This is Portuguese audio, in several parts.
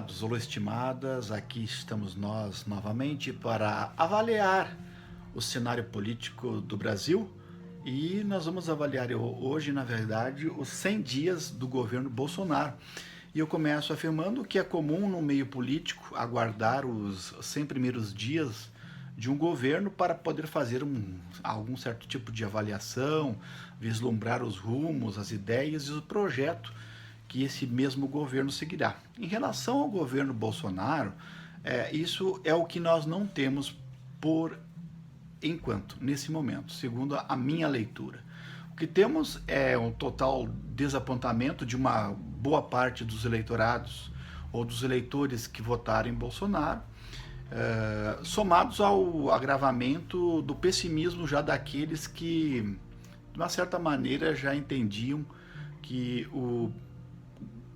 estimados ou estimadas, aqui estamos nós novamente para avaliar o cenário político do Brasil e nós vamos avaliar hoje, na verdade, os 100 dias do governo Bolsonaro. E eu começo afirmando que é comum no meio político aguardar os 100 primeiros dias de um governo para poder fazer algum certo tipo de avaliação, vislumbrar os rumos, as ideias e o projeto que esse mesmo governo seguirá. Em relação ao governo Bolsonaro, isso é o que nós não temos por enquanto, nesse momento, segundo a minha leitura. O que temos é um total desapontamento de uma boa parte dos eleitorados ou dos eleitores que votaram em Bolsonaro, somados ao agravamento do pessimismo já daqueles que, de uma certa maneira, já entendiam que o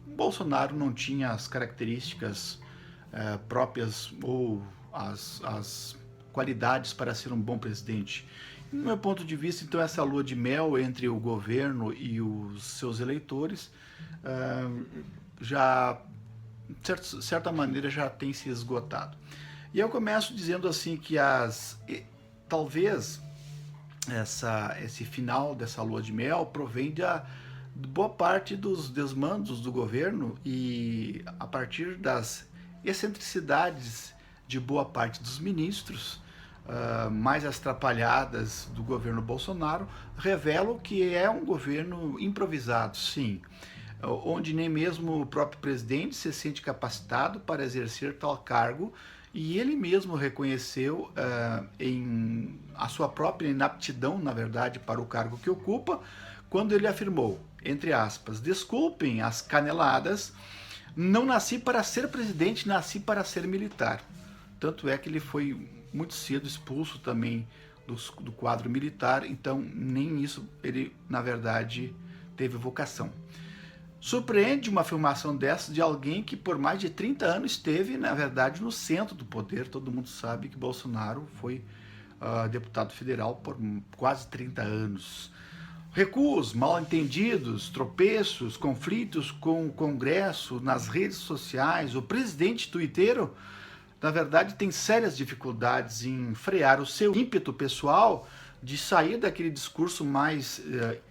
Bolsonaro não tinha as características próprias ou as qualidades para ser um bom presidente. No meu ponto de vista, então, essa lua de mel entre o governo e os seus eleitores já, de certa maneira, já tem se esgotado. E eu começo dizendo assim que talvez esse final dessa lua de mel provém de boa parte dos desmandos do governo e a partir das excentricidades de boa parte dos ministros, mais as atrapalhadas do governo Bolsonaro, revelam que é um governo improvisado, sim, onde nem mesmo o próprio presidente se sente capacitado para exercer tal cargo, e ele mesmo reconheceu a sua própria inaptidão, na verdade, para o cargo que ocupa, quando ele afirmou, entre aspas, desculpem as caneladas, não nasci para ser presidente, nasci para ser militar. Tanto é que ele foi muito cedo expulso também do quadro militar, então nem isso ele, na verdade, teve vocação. Surpreende uma afirmação dessa de alguém que por mais de 30 anos esteve, na verdade, no centro do poder. Todo mundo sabe que Bolsonaro foi deputado federal por quase 30 anos. Recuos, mal-entendidos, tropeços, conflitos com o Congresso, nas redes sociais, o presidente tuiteiro, na verdade, tem sérias dificuldades em frear o seu ímpeto pessoal de sair daquele discurso mais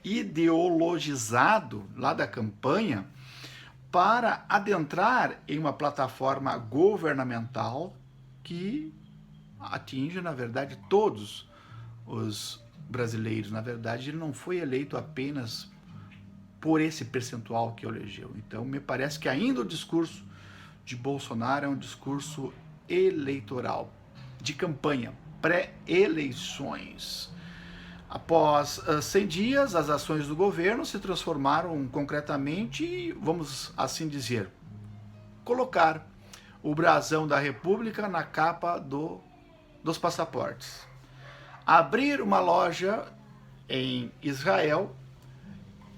ideologizado lá da campanha para adentrar em uma plataforma governamental que atinge, na verdade, todos os brasileiros. Na verdade, ele não foi eleito apenas por esse percentual que elegeu. Então, me parece que ainda o discurso de Bolsonaro é um discurso eleitoral, de campanha, pré-eleições. Após 100 dias, as ações do governo se transformaram concretamente e, vamos assim dizer, colocar o brasão da República na capa dos passaportes. Abrir uma loja em Israel,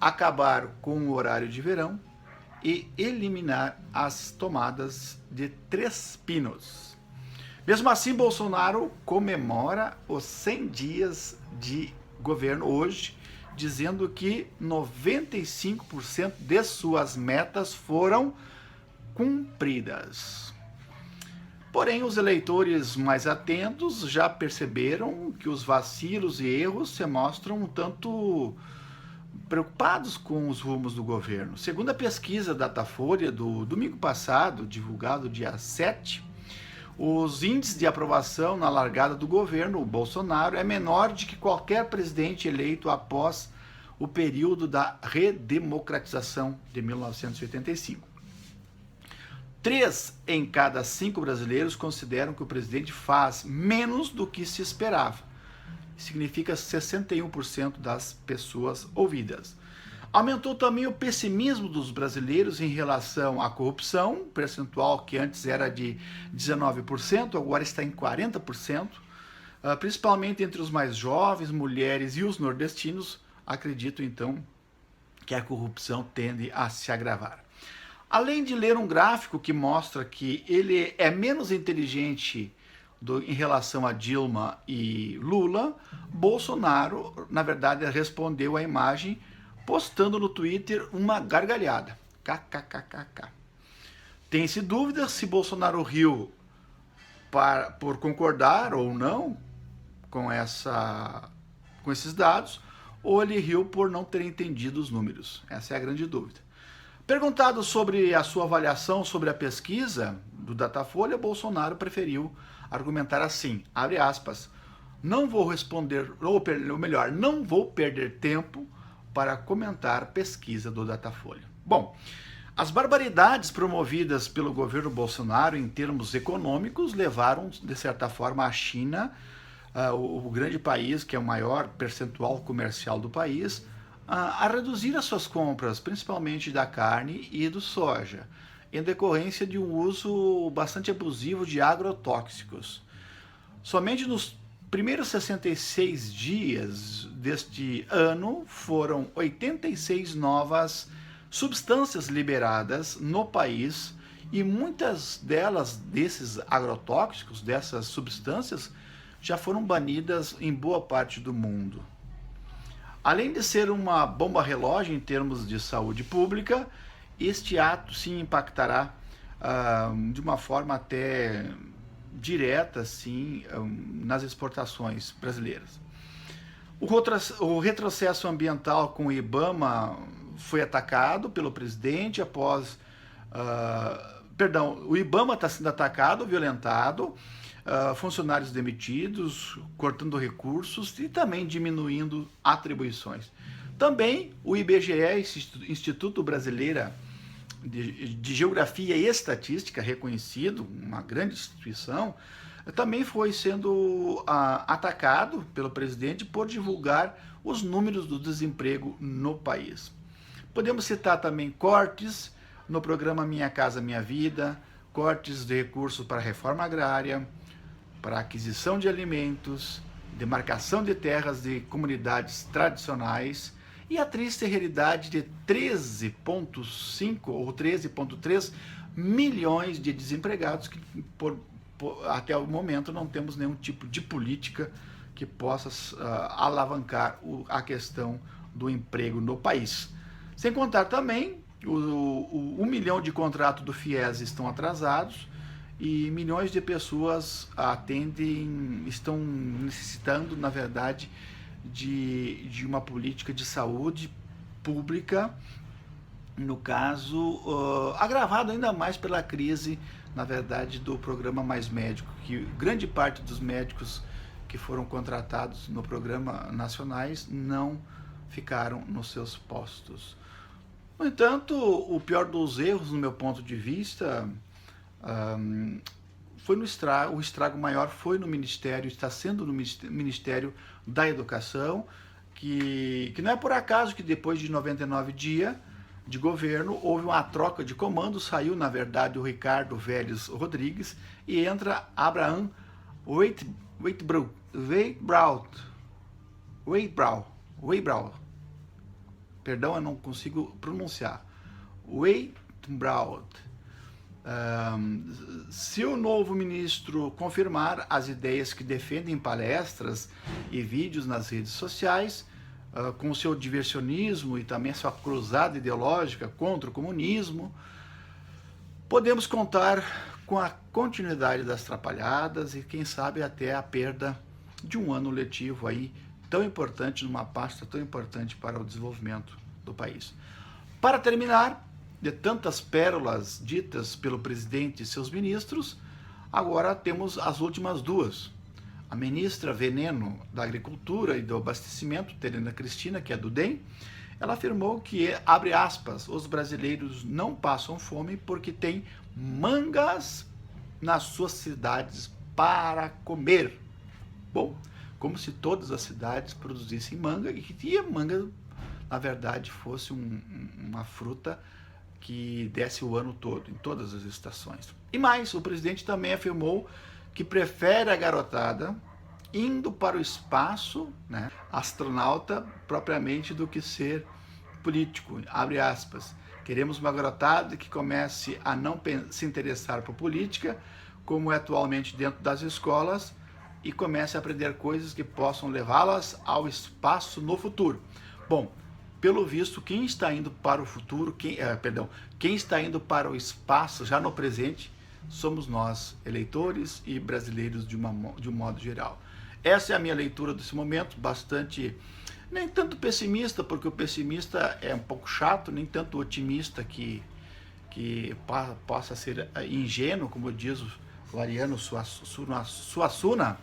acabar com o horário de verão e eliminar as tomadas de 3 pinos. Mesmo assim, Bolsonaro comemora os 100 dias de governo hoje, dizendo que 95% de suas metas foram cumpridas. Porém, os eleitores mais atentos já perceberam que os vacilos e erros se mostram um tanto preocupados com os rumos do governo. Segundo a pesquisa Datafolha do domingo passado, divulgado dia 7, os índices de aprovação na largada do governo Bolsonaro é menor de que qualquer presidente eleito após o período da redemocratização de 1985. 3 em cada 5 brasileiros consideram que o presidente faz menos do que se esperava. Significa 61% das pessoas ouvidas. Aumentou também o pessimismo dos brasileiros em relação à corrupção, percentual que antes era de 19%, agora está em 40%, principalmente entre os mais jovens, mulheres e os nordestinos. Acredito, então, que a corrupção tende a se agravar. Além de ler um gráfico que mostra que ele é menos inteligente em relação a Dilma e Lula, Bolsonaro, na verdade, respondeu à imagem postando no Twitter uma gargalhada. KKKKK. Tem-se dúvida se Bolsonaro riu por concordar ou não com, com esses dados, ou ele riu por não ter entendido os números. Essa é a grande dúvida. Perguntado sobre a sua avaliação sobre a pesquisa do Datafolha, Bolsonaro preferiu argumentar assim, abre aspas, não vou responder, ou melhor, não vou perder tempo para comentar pesquisa do Datafolha. Bom, as barbaridades promovidas pelo governo Bolsonaro em termos econômicos levaram, de certa forma, a China, o grande país, que é o maior percentual comercial do país, a reduzir as suas compras, principalmente da carne e do soja, em decorrência de um uso bastante abusivo de agrotóxicos. Somente nos primeiros 66 dias deste ano foram 86 novas substâncias liberadas no país e muitas delas, desses agrotóxicos, dessas substâncias, já foram banidas em boa parte do mundo. Além de ser uma bomba relógio em termos de saúde pública, este ato sim impactará de uma forma até direta sim, nas exportações brasileiras. O retrocesso ambiental com o IBAMA foi atacado pelo presidente após... o IBAMA está sendo atacado, violentado, funcionários demitidos, cortando recursos e também diminuindo atribuições. Também o IBGE, Instituto Brasileiro de Geografia e Estatística, reconhecido, uma grande instituição, também foi sendo atacado pelo presidente por divulgar os números do desemprego no país. Podemos citar também cortes no programa Minha Casa Minha Vida, cortes de recursos para a reforma agrária, para a aquisição de alimentos, demarcação de terras de comunidades tradicionais e a triste realidade de 13,5 ou 13,3 milhões de desempregados que até o momento não temos nenhum tipo de política que possa alavancar a questão do emprego no país. Sem contar também, 1 milhão de contratos do FIES estão atrasados e milhões de pessoas estão necessitando, na verdade, de uma política de saúde pública, no caso, agravado ainda mais pela crise, na verdade, do programa Mais Médico, que grande parte dos médicos que foram contratados no programa nacionais não ficaram nos seus postos. No entanto, o pior dos erros, no meu ponto de vista, foi o estrago maior foi no Ministério, está sendo no Ministério da Educação, que não é por acaso que depois de 99 dias de governo houve uma troca de comando, saiu na verdade o Ricardo Vélez Rodrigues e entra Abraham Weintraub. Perdão, eu não consigo pronunciar. Weintraub. Se o novo ministro confirmar as ideias que defende em palestras e vídeos nas redes sociais, com o seu diversionismo e também a sua cruzada ideológica contra o comunismo, podemos contar com a continuidade das trapalhadas e quem sabe até a perda de um ano letivo aí tão importante, numa pasta tão importante para o desenvolvimento do país. Para terminar, de tantas pérolas ditas pelo presidente e seus ministros, agora temos as últimas duas. A ministra Veneno da Agricultura e do Abastecimento, Tereza Cristina, que é do DEM, ela afirmou que, abre aspas, os brasileiros não passam fome porque tem mangas nas suas cidades para comer. Bom, como se todas as cidades produzissem manga e que a manga, na verdade, fosse uma fruta que desse o ano todo, em todas as estações. E mais, o presidente também afirmou que prefere a garotada indo para o espaço, né, astronauta, propriamente, do que ser político, abre aspas. Queremos uma garotada que comece a não se interessar por política, como é atualmente dentro das escolas, e comece a aprender coisas que possam levá-las ao espaço no futuro. Bom, pelo visto, quem está indo para o futuro, quem está indo para o espaço já no presente, somos nós, eleitores e brasileiros de um modo geral. Essa é a minha leitura desse momento, bastante, nem tanto pessimista, porque o pessimista é um pouco chato, nem tanto otimista que possa ser ingênuo, como diz o Ariano Suassuna.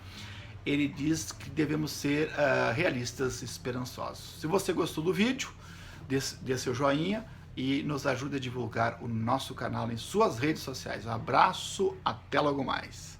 Ele diz que devemos ser realistas, esperançosos. Se você gostou do vídeo, dê seu joinha e nos ajude a divulgar o nosso canal em suas redes sociais. Um abraço, até logo mais.